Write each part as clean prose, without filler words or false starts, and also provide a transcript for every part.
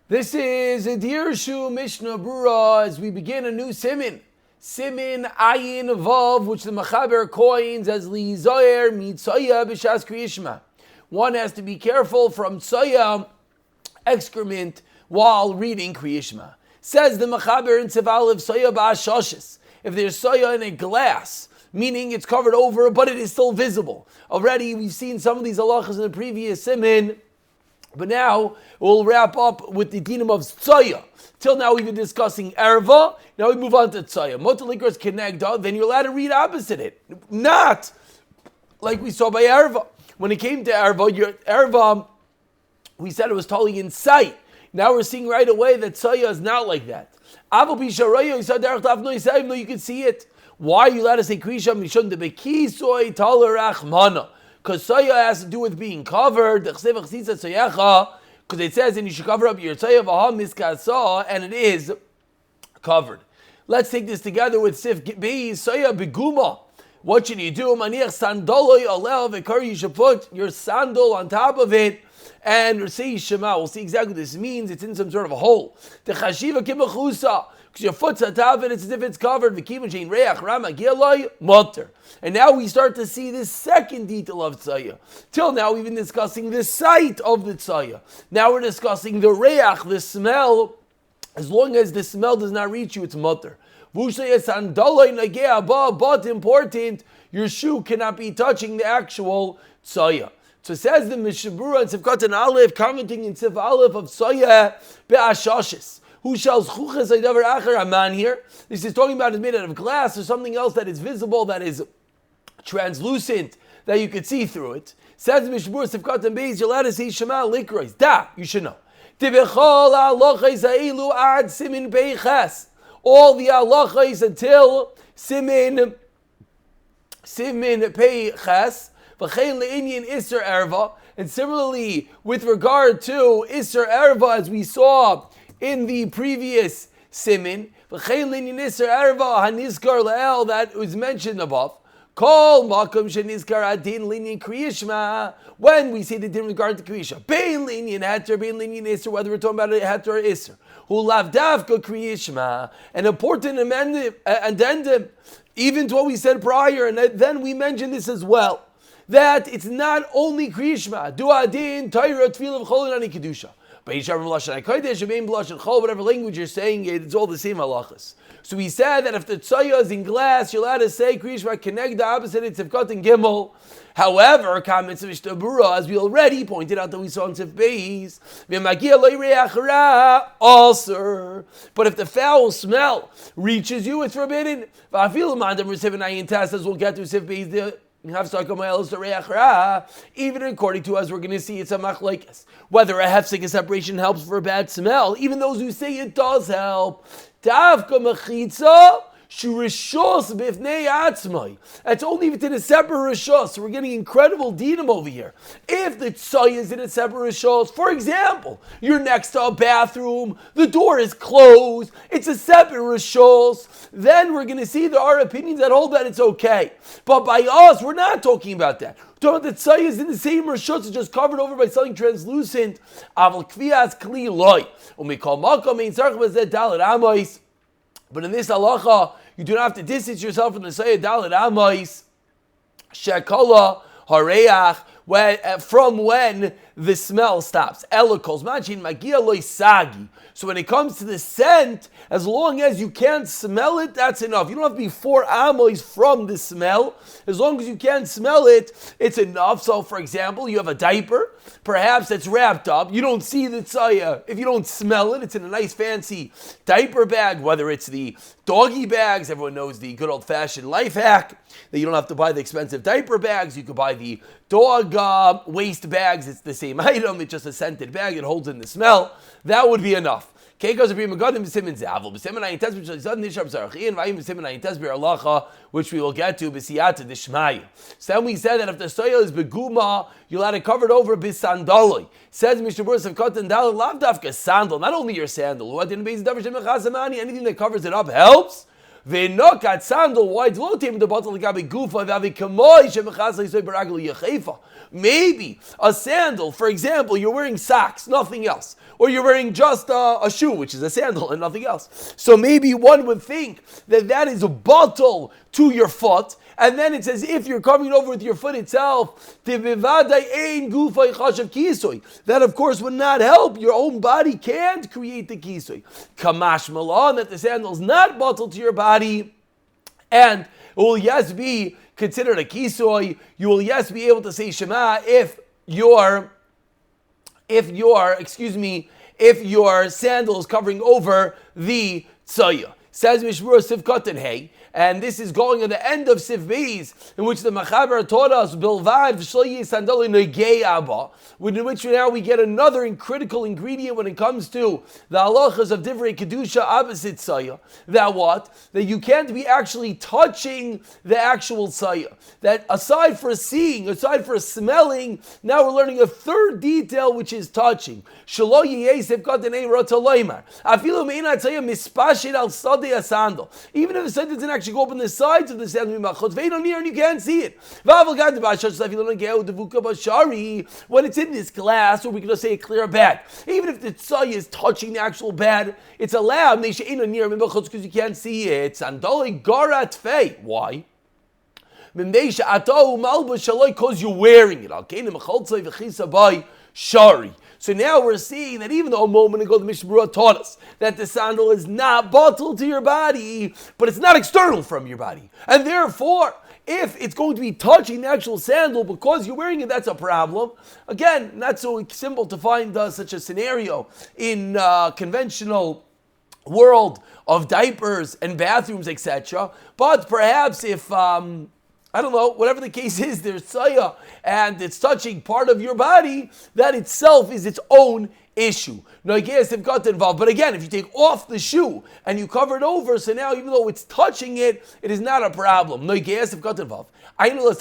This is a Dirshu Mishnah Berurah as we begin a new Siman. Siman Ayin Vav, which the Machaber coins as Li Zoyer Mitzoya B'Shas Kriyishma. One has to be careful from Tzoya, excrement, while reading Kriyishma. Says the Machaber in Tzival Soya Ba'ashoshes. If there's Soya in a glass, meaning it's covered over, but it is still visible. Already we've seen some of these halachas in the previous Siman. But now we'll wrap up with the dinim of tzaya. Till now we've been discussing erva. Now we move on to tzaya. Motalikras kenegda. Then you're allowed to read opposite it, not like we saw by erva. When it came to erva, we said it was totally in sight. Now we're seeing right away that tzaya is not like that. No, you can see it. Why are you allowed to say krisha mishun de bekisoy talarachmana? Because Soya has to do with being covered, because it says, and you should cover up your Soya, and it is covered. Let's take this together with Sif B, Soya Beguma. What should you do? You should put your sandal on top of it and say Shema. We'll see exactly what this means. It's in some sort of a hole. Because your foot's on top of it, it's as if it's covered. And now we start to see this second detail of tzaya. Till now we've been discussing the sight of the tzaya. Now we're discussing the reach, the smell. As long as the smell does not reach you, it's mutter. But important, your shoe cannot be touching the actual tzaya. So says the Mishnah Berurah in Sifkat and Aleph, commenting in Sif Aleph of tzaya be'ashoshes. Who shells chuches aydavar acher aman here? This is talking about is made out of glass or something else that is visible, that is translucent, that you could see through it. Says Mishnah Berurah Sifkat and Beis, you're allowed to say Shema likrois. Da, you should know. Tibechol halachos ha'elu ad simin peiches. All the halachos until simin peiches. V'chein le'inyan iser erva. And similarly, with regard to iser erva, as we saw in the previous simin, that was mentioned above. When we say the din in regard to kriyishma, bein linyan heter, bein linyan iser, whether we're talking about a heter or iser, who lavdavka kriyishma, an important addendum, even to what we said prior, and then we mentioned this as well, that it's not only kriyishma, du adin, taira, tefillah, v'cholin, ani kedusha. Whatever language you're saying, it's all the same halachas. So we said that if the tzaya is in glass, you're allowed to say kriyishma keneg the opposite, it's Sifkat and Gimel. However, comments of Mishnah Berurah, as we already pointed out that we saw in Sif Beis, also. But if the foul smell reaches you, it's forbidden. As we'll get to Sif Beis, even according to us, we're going to see it's a machlokes. Whether a hefsek separation helps for a bad smell, even those who say it does help. Davka mechitza shurishos bifnei atzmai. That's only if it's in a separate rishos. So we're getting incredible dinim over here. If the tzay is in a separate rishos, for example, you're next to a bathroom, the door is closed, it's a separate rishos, then we're going to see there are opinions that hold that it's okay. But by us, we're not talking about that. We're talking about the tzay is in the same rishos, it's just covered over by something translucent. Aval kviyas kli loy. Umikol makom ein tzarich bezeh dalet amois. But in this halacha, you do not have to distance yourself from the Soya Dalet Amois Shekola Hareach from when the smell stops. Elokos Machin Magia Loi Sagi. So when it comes to the scent, as long as you can't smell it, that's enough. You don't have to be 4 amois from the smell. As long as you can't smell it, it's enough. So for example, you have a diaper, perhaps it's wrapped up. You don't see the tzaya. If you don't smell it, it's in a nice fancy diaper bag, whether it's the doggy bags. Everyone knows the good old-fashioned life hack that you don't have to buy the expensive diaper bags. You could buy the dog waste bags. It's the same item. It's just a scented bag that holds in the smell. That would be enough. Which we will get to b'siyata d'shmaya. So then we said that if the soya is beguma, you'll have to cover it over b'sandaloi. Says Mishnah Berurah Sifkat and Dalet lav dafka sandal, not only your sandal. Anything that covers it up helps. Ve'nokat sandal, why it's low tame the bottle gabi gufa vavi kamoy shemachas leisoi baragli yachefa. Maybe a sandal, for example, you're wearing socks, nothing else. Or you're wearing just a shoe, which is a sandal and nothing else. So maybe one would think that that is a bottle to your foot, and then it's as if you're covering over with your foot itself. That, of course, would not help. Your own body can't create the kisoy. Kamash malon, that the sandal is not bottled to your body, and it will yes be considered a kisoy. You will yes be able to say Shema if your sandal is covering over the tzaya. Says Mishmur Sivkot and Hey, and this is going at the end of Sif Beis, in which the Machaber taught us Bilvad V'Shloyi Sandali Negei Abba, in which now we get another critical ingredient when it comes to the halachas of Divrei Kedusha Abbasit Tzaya. That what? That you can't be actually touching the actual tzaya. That aside for seeing, aside for smelling, now we're learning a third detail which is touching. Shelo Yeh Sivkot and Hey Rotaloymar. Afilu Meina Tzaya Mispashid Al Sadeh Asandal. Even if the side doesn't actually go up on the sides of the sandal, and you can't see it. When it's in this glass, or we can just say a clear bag, even if the tzai is touching the actual bag, it's allowed because you can't see it. Why? Because you're wearing it. So now we're seeing that even though a moment ago the Mishnah Berurah taught us that the sandal is not bottled to your body, but it's not external from your body. And therefore, if it's going to be touching the actual sandal because you're wearing it, that's a problem. Again, not so simple to find such a scenario in conventional world of diapers and bathrooms, etc. But perhaps if I don't know, whatever the case is, there's tzaya and it's touching part of your body, that itself is its own issue. No, I guess they've got involved. But again, if you take off the shoe and you cover it over, so now even though it's touching it, it is not a problem. No, I guess they've got involved. Let's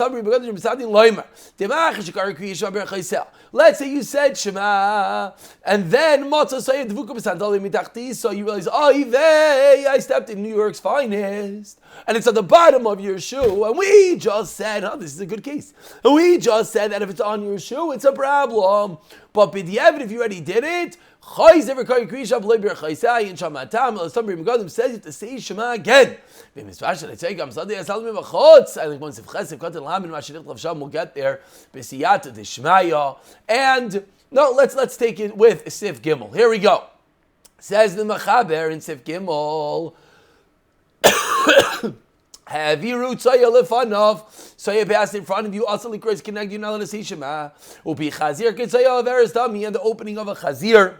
say you said Shema, and then so you realize, I stepped in New York's finest, and it's at the bottom of your shoe, and we just said, this is a good case, and we just said that if it's on your shoe, it's a problem. But b'diavad, if you already did it, says you have to say Shema again. I think we'll get there. And no, let's take it with Sif Gimel. Here we go. Says the Machaber in Sif Gimel. Have you root Saya Lefanov? Saya passed in front of you, also likros connect you now to see Shema. Ubi Chazir Kitzaya of Aristami, and the opening of a Chazir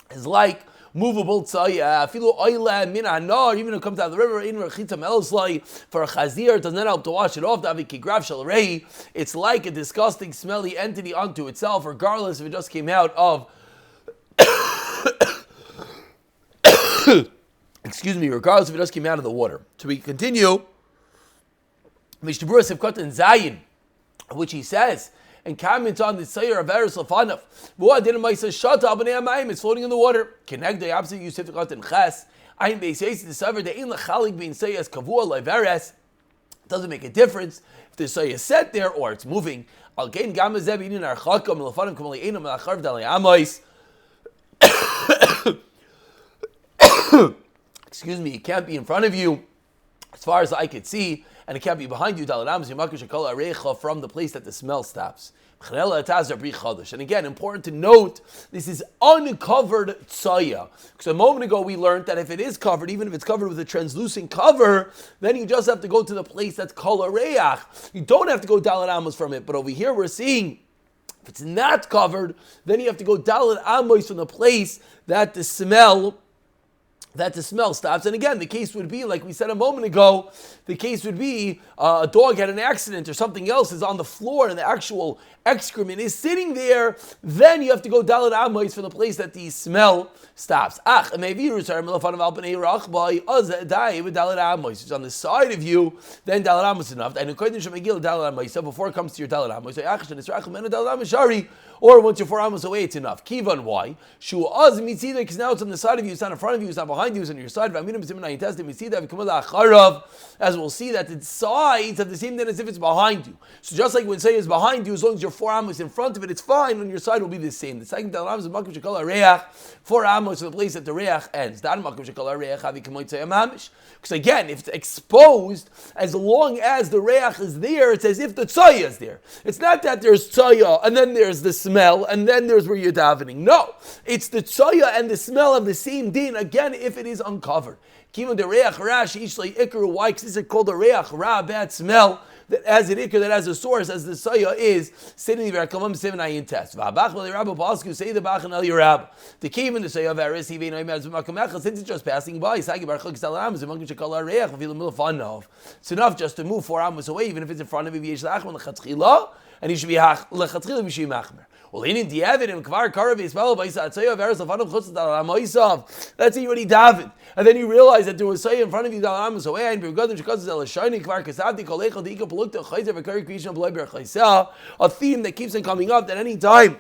is like movable tzaya. Filu oila min anar, even if it comes out of the river, in rechita meloslai, for a chazir, it does not help to wash it off. It's like a disgusting, smelly entity unto itself, regardless if it just came out of regardless if it just came out of the water. So we continue. Mishnah Berurah Sivkot and Zayin, which he says, and comments on the Tzayer of Eretz Lefanov. It's floating in the water. Connect the opposite use of and Ches. Ein Beis discovered the Ein Lachalik being Sayas Kavua Leveres. Doesn't make a difference if the Sayah is set there or it's moving. Al Gain Gamazeb in Archakam Lefanov Kamali Einam Lacharv Dali Amois. Excuse me, it can't be in front of you, as far as I could see, and it can't be behind you, from the place that the smell stops. And again, important to note, this is uncovered tzaya. Because a moment ago we learned that if it is covered, even if it's covered with a translucent cover, then you just have to go to the place that's kol hareach. You don't have to go dalet amos from it. But over here we're seeing, if it's not covered, then you have to go dalet amos from the place that the smell stops. And again, the case would be, like we said a moment ago, the case would be a dog had an accident or something else is on the floor and the actual excrement is sitting there, then you have to go dalet amos from the place that the smell stops. It's on the side of you, then dalet amos is enough. And before it comes to your dalet amos, Or once you're 4 amos away, it's enough. Kivan, why? Shu az mitzida, because now it's on the side of you, it's not in front of you, it's not behind you, it's on your side. As we'll see that the sides have the same din as if it's behind you. So just like when say is behind you, as long as you're 4 amos in front of it, it's fine. On your side will be the same. The second dalam is makom shekol hareach, 4 amos to the place that the reach ends. That makom shekol hareach havi kamoy tzayam mamish. Because again, if it's exposed, as long as the reach is there, it's as if the tzaya is there. It's not that there's tzaya and then there's the smell and then there's where you're davening. No, it's the tzaya and the smell of the same din. Again, if it is uncovered. Kivan the reach rash ishlei ikru. Why? Because this is called a reach ra, bad smell. That as an ikr, that has a source, as the saya is sitting there. Kamam seven ayin test. V'abach v'li rabbi pasku say the bach and el yerab. The kivan the saya varis he vein oimad z'makamecha. Since it's just passing by, sagi barchuk salam z'makim shekal hareach v'filu milfanov. It's enough just to move 4 amos away, even if it's in front of you. V'yesh lachman lechatchila, and he should be lechatchila b'shim machmer. Well, in the evidence, kvar karav yisbel v'yisa atzaya varis lefanov chutz dalam oisav. Let's say you already davened, and then you realize that there was saya in front of you dalam amos away, and begodim shekaz el shayni kvar kasavdi kolechol diika pelukta chayzer v'kari krishna b'loy berchaysa. A theme that keeps on coming up that any time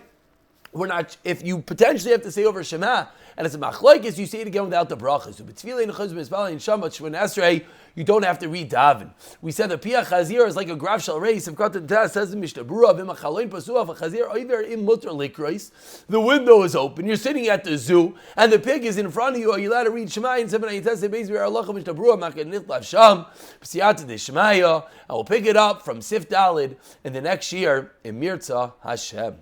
we're not, if you potentially have to say over Shema, and it's a machlokes, you say it again without the brachas. So b'tefillah in chazim espalin shamat shvun esrei, you don't have to read daven. We said the piach chazir is like a graf shal reis. If got the test says the Mishnah Berurah v'machaloin pasuach a chazir oiver im mutter likreis. The window is open. You're sitting at the zoo, and the pig is in front of you. Are you allowed to read Shema? And seven ayin test beis v'er Allah Mishnah Berurah maken nitlav sham b'siyata de Shemaya. I will pick it up from Sif Dalid in the next year in Mirza Hashem.